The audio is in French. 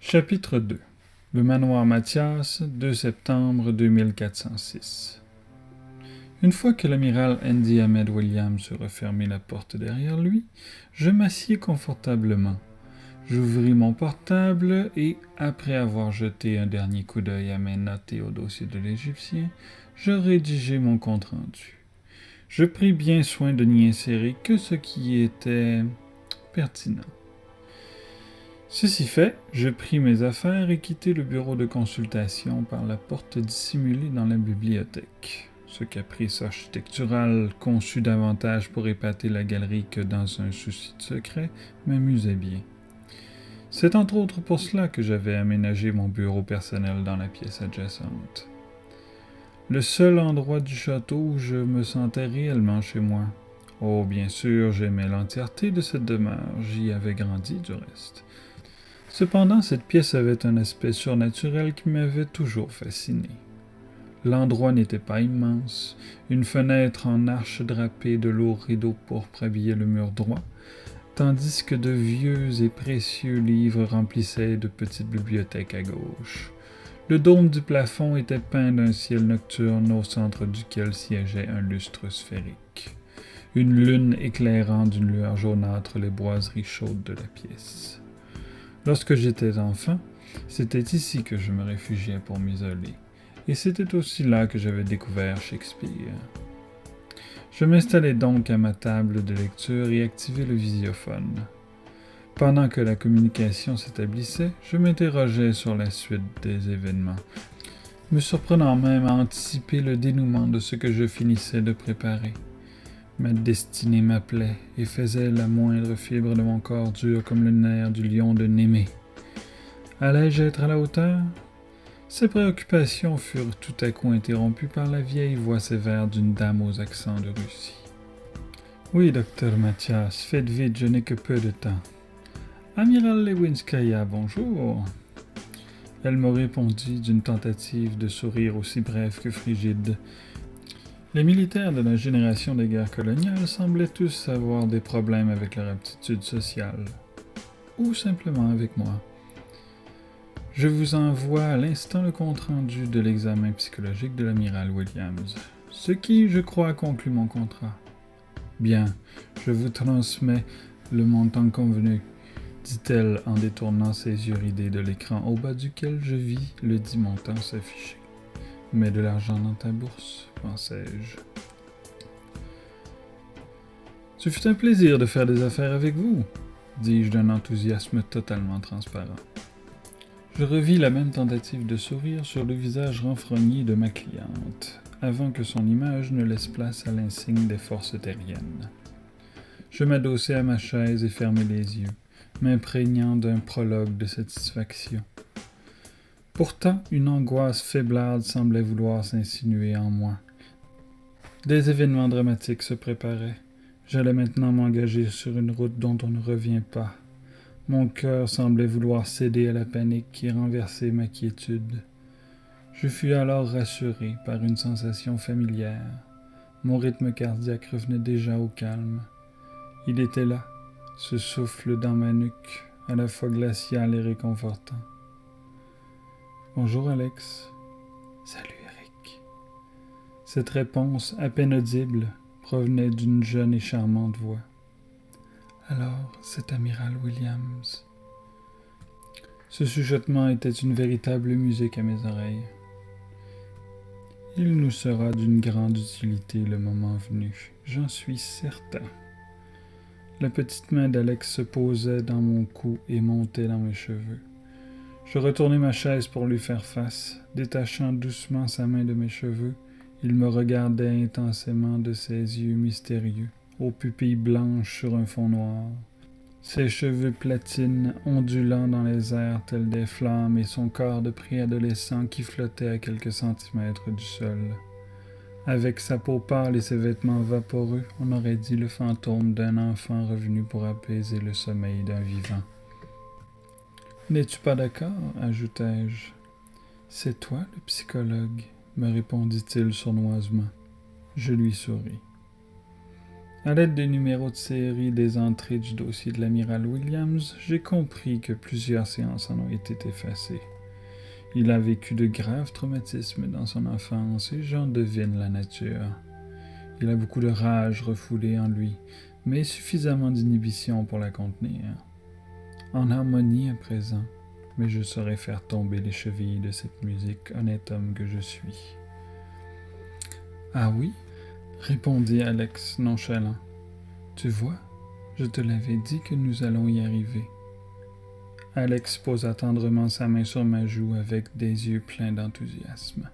Chapitre 2. Le manoir Mathias, 2 septembre 2406. Une fois que l'amiral Andy Ahmed Williams eut refermé la porte derrière lui, je m'assis confortablement. J'ouvris mon portable et, après avoir jeté un dernier coup d'œil à mes notes et au dossier de l'Égyptien, je rédigeai mon compte-rendu. Je pris bien soin de n'y insérer que ce qui était pertinent. Ceci fait, je pris mes affaires et quittai le bureau de consultation par la porte dissimulée dans la bibliothèque. Ce caprice architectural, conçu davantage pour épater la galerie que dans un souci de secret, m'amusait bien. C'est entre autres pour cela que j'avais aménagé mon bureau personnel dans la pièce adjacente. Le seul endroit du château où je me sentais réellement chez moi. Oh, bien sûr, j'aimais l'entièreté de cette demeure, j'y avais grandi du reste. Cependant, cette pièce avait un aspect surnaturel qui m'avait toujours fasciné. L'endroit n'était pas immense. Une fenêtre en arche drapée de lourds rideaux pourpres habillait le mur droit, tandis que de vieux et précieux livres remplissaient de petites bibliothèques à gauche. Le dôme du plafond était peint d'un ciel nocturne au centre duquel siégeait un lustre sphérique, une lune éclairant d'une lueur jaunâtre les boiseries chaudes de la pièce. Lorsque j'étais enfant, c'était ici que je me réfugiais pour m'isoler, et c'était aussi là que j'avais découvert Shakespeare. Je m'installai donc à ma table de lecture et activai le visiophone. Pendant que la communication s'établissait, je m'interrogeais sur la suite des événements, me surprenant même à anticiper le dénouement de ce que je finissais de préparer. Ma destinée m'appelait et faisait la moindre fibre de mon corps dur comme le nerf du lion de Némée. Allais-je être à la hauteur? Ces préoccupations furent tout à coup interrompues par la vieille voix sévère d'une dame aux accents de Russie. « Oui, docteur Mathias, faites vite, je n'ai que peu de temps. »« Amiral Lewinskaya, bonjour. » Elle me répondit d'une tentative de sourire aussi bref que frigide. Les militaires de la génération des guerres coloniales semblaient tous avoir des problèmes avec leur aptitude sociale. Ou simplement avec moi. Je vous envoie à l'instant le compte-rendu de l'examen psychologique de l'amiral Williams, ce qui, je crois, conclut mon contrat. Bien, je vous transmets le montant convenu, dit-elle en détournant ses yeux ridés de l'écran au bas duquel je vis le dit montant s'afficher. Mets de l'argent dans ta bourse, pensai-je. Ce fut un plaisir de faire des affaires avec vous, dis-je d'un enthousiasme totalement transparent. Je revis la même tentative de sourire sur le visage renfrogné de ma cliente, avant que son image ne laisse place à l'insigne des forces terriennes. Je m'adossai à ma chaise et fermai les yeux, m'imprégnant d'un prologue de satisfaction. Pourtant, une angoisse faiblarde semblait vouloir s'insinuer en moi. Des événements dramatiques se préparaient. J'allais maintenant m'engager sur une route dont on ne revient pas. Mon cœur semblait vouloir céder à la panique qui renversait ma quiétude. Je fus alors rassuré par une sensation familière. Mon rythme cardiaque revenait déjà au calme. Il était là, ce souffle dans ma nuque, à la fois glacial et réconfortant. « Bonjour, Alex. »« Salut, Eric. » Cette réponse, à peine audible, provenait d'une jeune et charmante voix. « Alors, c'est Amiral Williams. » Ce chuchotement était une véritable musique à mes oreilles. Il nous sera d'une grande utilité le moment venu, j'en suis certain. La petite main d'Alex se posait dans mon cou et montait dans mes cheveux. Je retournai ma chaise pour lui faire face. Détachant doucement sa main de mes cheveux, il me regardait intensément de ses yeux mystérieux, aux pupilles blanches sur un fond noir. Ses cheveux platines ondulant dans les airs tels des flammes et son corps de préadolescent qui flottait à quelques centimètres du sol. Avec sa peau pâle et ses vêtements vaporeux, on aurait dit le fantôme d'un enfant revenu pour apaiser le sommeil d'un vivant. « N'es-tu pas d'accord ?» ajoutai-je. « C'est toi le psychologue ?» me répondit-il sournoisement. Je lui souris. À l'aide des numéros de série des entrées du dossier de l'amiral Williams, j'ai compris que plusieurs séances en ont été effacées. Il a vécu de graves traumatismes dans son enfance et j'en devine la nature. Il a beaucoup de rage refoulée en lui, mais suffisamment d'inhibition pour la contenir. En harmonie à présent, mais je saurais faire tomber les chevilles de cette musique, honnête homme que je suis. Ah oui? Répondit Alex, nonchalant. Tu vois, je te l'avais dit que nous allons y arriver. Alex posa tendrement sa main sur ma joue avec des yeux pleins d'enthousiasme.